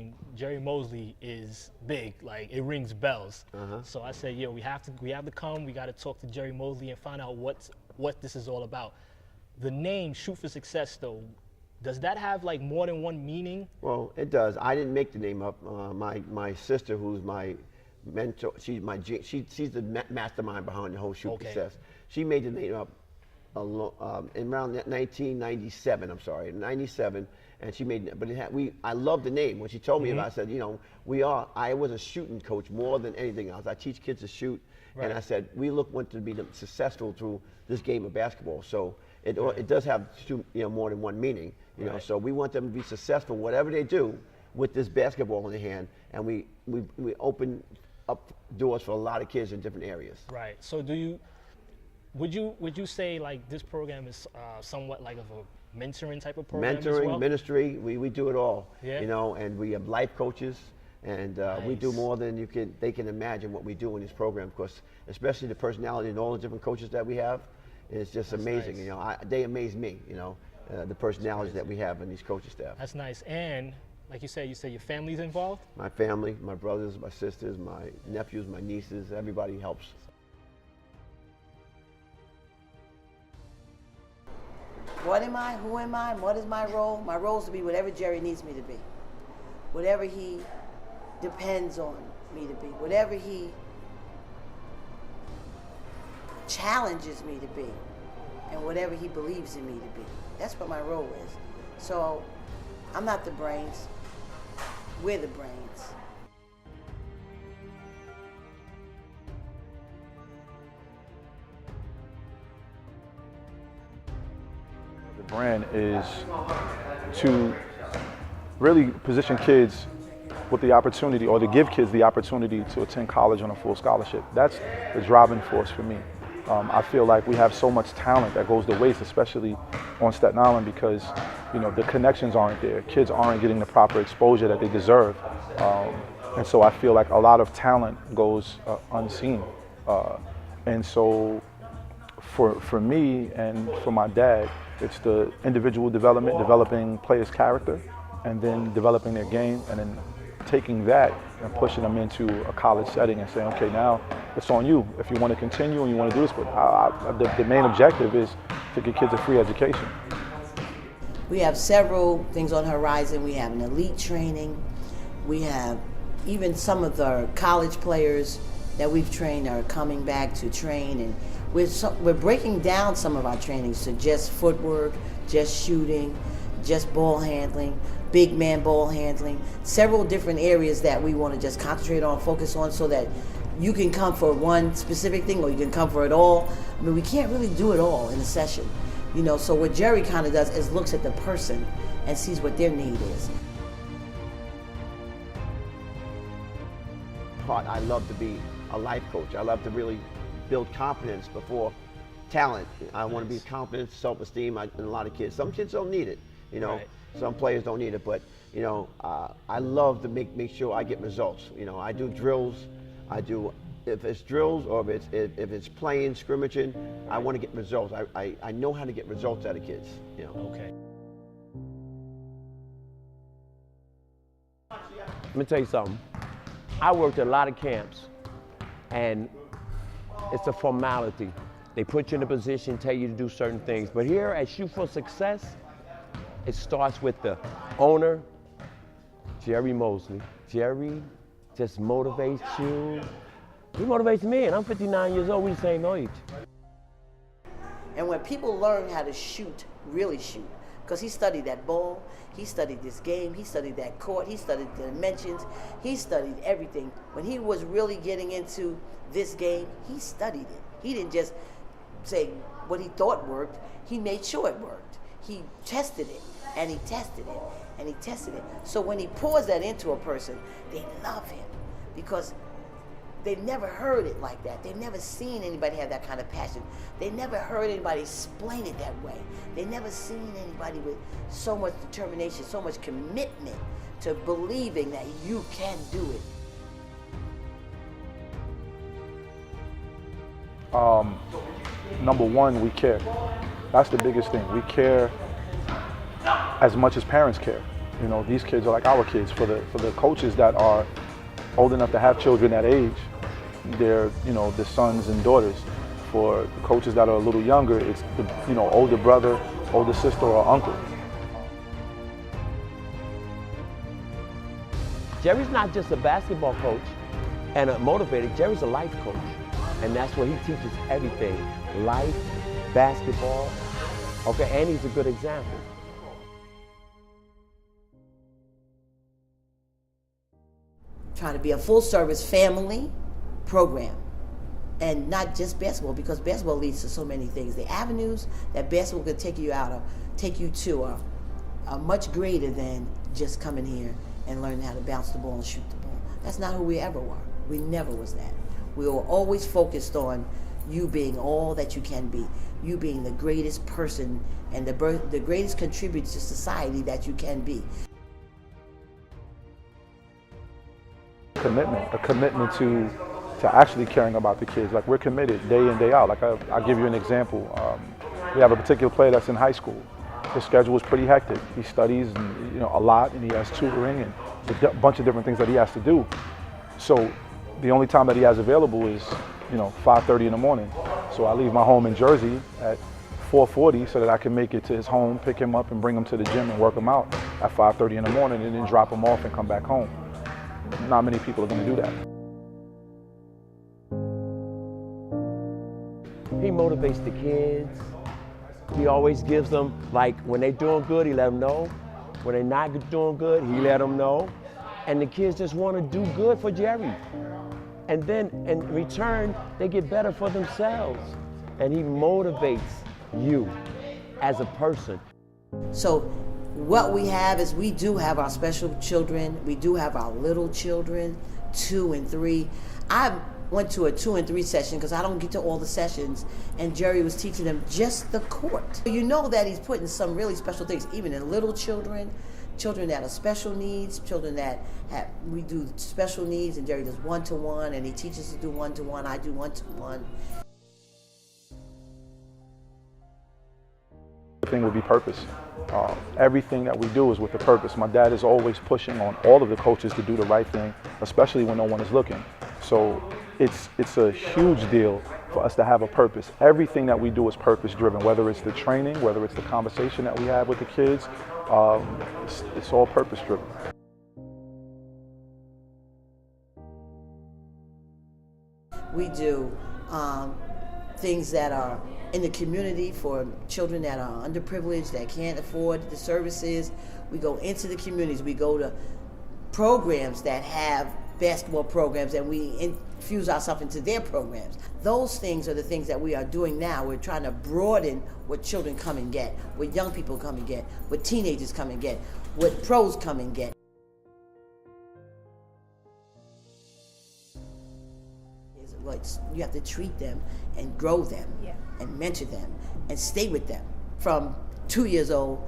name, Gerry Mosley, is big. Like, it rings bells. So I said, yo, we have to come. We got to talk to Gerry Mosley and find out what this is all about. The name Shoot for Success, though, does that have like more than one meaning? Well, it does. I didn't make the name up. My sister, who's my mentor, she's the mastermind behind the whole Shoot for Success. She made the name up in around 1997. I'm sorry, 97, and she made it. But I love the name. When she told me about it, I said, you know, I was a shooting coach more than anything else. I teach kids to shoot, and I said we want to be successful through this game of basketball. So it does have more than one meaning. You know, so we want them to be successful whatever they do with this basketball in their hand, and we open up doors for a lot of kids in different areas. Right. So would you say like this program is somewhat like of a mentoring type of program? Mentoring, as well? ministry, we do it all. Yeah. You know, and we have life coaches, and we do more than they can imagine what we do in this program. Because especially the personality and all the different coaches that we have, it's just amazing. Nice. You know, they amaze me. You know, the personalities that we have in these coaching staff. That's nice. And like you said your family's involved? My family, my brothers, my sisters, my nephews, my nieces, everybody helps. What am I? Who am I? What is my role? My role is to be whatever Gerry needs me to be. Whatever he depends on me to be. Whatever he challenges me to be. And whatever he believes in me to be. That's what my role is. So I'm not the brains. We're the brains. The brand is to really position kids with the opportunity, or to give kids the opportunity to attend college on a full scholarship. That's the driving force for me. I feel like we have so much talent that goes to waste, especially on Staten Island, because the connections aren't there. Kids aren't getting the proper exposure that they deserve. And so I feel like a lot of talent goes unseen. And so for me and for my dad, it's the individual development, developing players' character, and then developing their game, and then taking that and pushing them into a college setting and saying, okay, now it's on you if you want to continue and you want to do this. But the main objective is to get kids a free education. We have several things on the horizon. We have an elite training. We have even some of the college players that we've trained are coming back to train, and we're breaking down some of our trainings to just footwork, just shooting, just ball handling, big man ball handling, several different areas that we want to just concentrate on, focus on, so that you can come for one specific thing or you can come for it all. I mean, we can't really do it all in a session, so what Gerry kind of does is looks at the person and sees what their need is. I love to be a life coach. I love to really build confidence before talent. I want to be confident, self-esteem, and a lot of kids. Some kids don't need it, Right. Some players don't need it, but I love to make sure I get results. I do drills. If it's drills or if it's playing, scrimmaging, I want to get results. I know how to get results out of kids. Okay. Let me tell you something. I worked at a lot of camps, and it's a formality. They put you in a position, tell you to do certain things. But here at Shoot for Success, it starts with the owner, Gerry Mosley. Gerry just motivates you. He motivates me, and I'm 59 years old. We the same age. And when people learn how to shoot, really shoot, because he studied that ball, he studied this game, he studied that court, he studied the dimensions, he studied everything. When he was really getting into this game, he studied it. He didn't just say what he thought worked, he made sure it worked. He tested it, and he tested it, and he tested it. So when he pours that into a person, they love him, because they've never heard it like that. They've never seen anybody have that kind of passion. They never heard anybody explain it that way. They never seen anybody with so much determination, so much commitment to believing that you can do it. Number one, we care. That's the biggest thing. We care as much as parents care. You know, these kids are like our kids. For the coaches that are old enough to have children that age, they're, you know, the sons and daughters. For the coaches that are a little younger, it's the, you know, older brother, older sister, or uncle. Gerry's not just a basketball coach and a motivator, Gerry's a life coach. And that's where he teaches everything, life, basketball, okay, and he's a good example. Trying to be a full-service family program, and not just basketball, because basketball leads to so many things. The avenues that basketball can take you to are much greater than just coming here and learning how to bounce the ball and shoot the ball. That's not who we ever were. We never was that. We were always focused on you being all that you can be, you being the greatest person and the greatest contributor to society that you can be. A commitment to actually caring about the kids. Like, we're committed day in, day out. Like, I'll give you an example. We have a particular player that's in high school. His schedule is pretty hectic. He studies, and, you know, a lot, and he has tutoring and a bunch of different things that he has to do. So the only time that he has available is, you know, 5:30 in the morning. So I leave my home in Jersey at 4:40 so that I can make it to his home, pick him up, and bring him to the gym and work him out at 5:30 in the morning, and then drop him off and come back home. Not many people are going to do that. He motivates the kids. He always gives them, like, when they're doing good, he let them know. When they're not doing good, he let them know. And the kids just want to do good for Gerry. And then in return, they get better for themselves. And he motivates you as a person. So what we have is, we do have our special children. We do have our little children, 2 and 3. I went to a 2 and 3 session because I don't get to all the sessions, and Gerry was teaching them just the court. You know that he's putting some really special things, even in little children, children that are special needs, children that we do special needs, and Gerry does one-to-one, and he teaches to do one-to-one, I do one-to-one. The thing would be purpose. Everything that we do is with a purpose. My dad is always pushing on all of the coaches to do the right thing, especially when no one is looking. So it's a huge deal for us to have a purpose. Everything that we do is purpose driven, whether it's the training, whether it's the conversation that we have with the kids, it's all purpose driven. We do things that are in the community for children that are underprivileged, that can't afford the services. We go into the communities. We go to programs that have basketball programs, and we infuse ourselves into their programs. Those things are the things that we are doing now. We're trying to broaden what children come and get, what young people come and get, what teenagers come and get, what pros come and get. You have to treat them and grow them, and mentor them and stay with them from 2 years old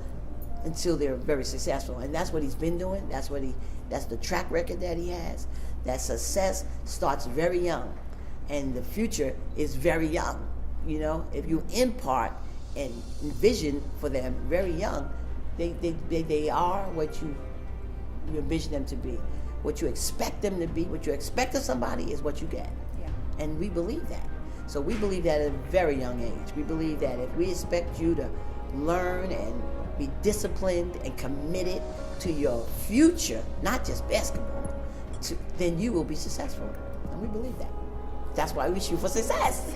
until they're very successful. And that's what he's been doing. That's the track record that he has. That success starts very young, and the future is very young. You know, if you impart and envision for them very young, they are what you envision them to be. What you expect them to be, what you expect of somebody is what you get. And we believe that. So we believe that at a very young age. We believe that if we expect you to learn and be disciplined and committed to your future, not just basketball, then you will be successful. And we believe that. That's why we shoot for success.